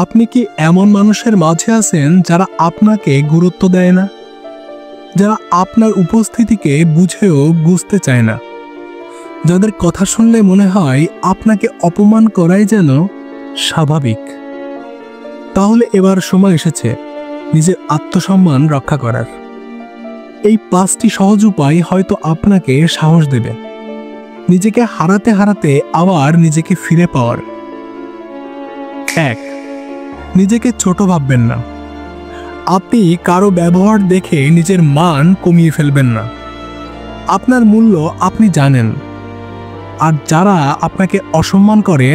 আপনি কি এমন মানুষের মাঝে আছেন যারা আপনাকে গুরুত্ব দেয় না, যারা আপনার উপস্থিতিকে বুঝেও বুঝতে চায় না, যাদের কথা শুনলে মনে হয় আপনাকে অপমান করাই যেন স্বাভাবিক? তাহলে এবার সময় এসেছে নিজের আত্মসম্মান রক্ষা করার। এই 5টি সহজ উপায় হয়তো আপনাকে সাহস দেবে নিজেকে হারাতে হারাতে আবার নিজেকে ফিরে পাওয়ার। 1. নিজেকে ছোট ভাববেন না। আপনি কারো ব্যবহার দেখে নিজের মান কমিয়ে ফেলবেন না। আপনার মূল্য আপনি জানেন, আর যারা আপনাকে অসম্মান করে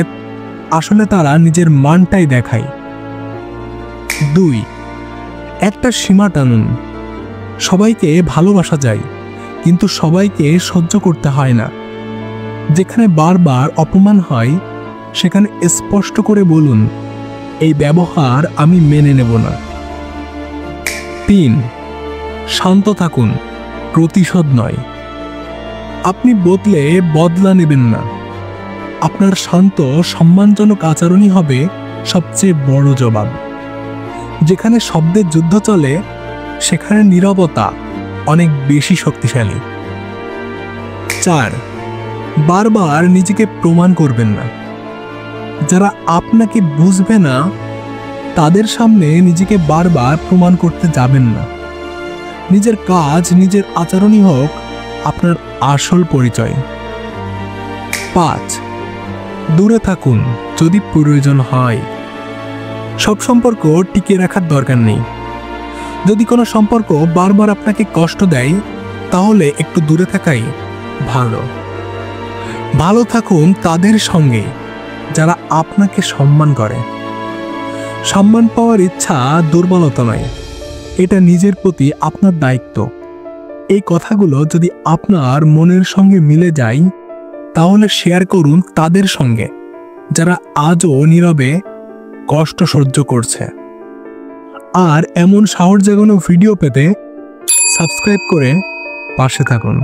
আসলে তারা নিজের মানটাই দেখায়। 2. একটা সীমা টানুন। সবাইকে ভালোবাসা যায়, কিন্তু সবাইকে সহ্য করতে হয় না। যেখানে বারবার অপমান হয় সেখানে স্পষ্ট করে বলুন, এই ব্যবহার আমি মেনে নেব না। 3. শান্ত থাকুন, প্রতিশোধ নয়। আপনি বদলা নেবেন না। আপনার শান্ত সম্মানজনক আচরণই হবে সবচেয়ে বড় জবাব। যেখানে শব্দের যুদ্ধ চলে সেখানে নীরবতা অনেক বেশি শক্তিশালী। 4. বারবার নিজেকে প্রমাণ করবেন না। যারা আপনাকে বুঝবে না তাদের সামনে নিজেকে বারবার প্রমাণ করতে যাবেন না। নিজের কাজ, নিজের আচরণই হোক আপনার আসল পরিচয়। 5. দূরে থাকুন যদি প্রয়োজন হয়। সব সম্পর্ক টিকিয়ে রাখার দরকার নেই। যদি কোনো সম্পর্ক বারবার আপনাকে কষ্ট দেয় তাহলে একটু দূরে থাকাই ভালো। ভালো থাকুন তাদের সঙ্গে যারা আপনাকে সম্মান করে। সম্মান পাওয়ার ইচ্ছা দুর্বলতা নয়, এটা নিজের প্রতি আপনার দায়িত্ব। এই কথাগুলো যদি আপনার মনের সঙ্গে মিলে যায় তাহলে শেয়ার করুন তাদের সঙ্গে যারা আজও নীরবে কষ্ট সহ্য করছে। আর এমন সাহস জাগানো ভিডিও পেতে সাবস্ক্রাইব করে পাশে থাকুন।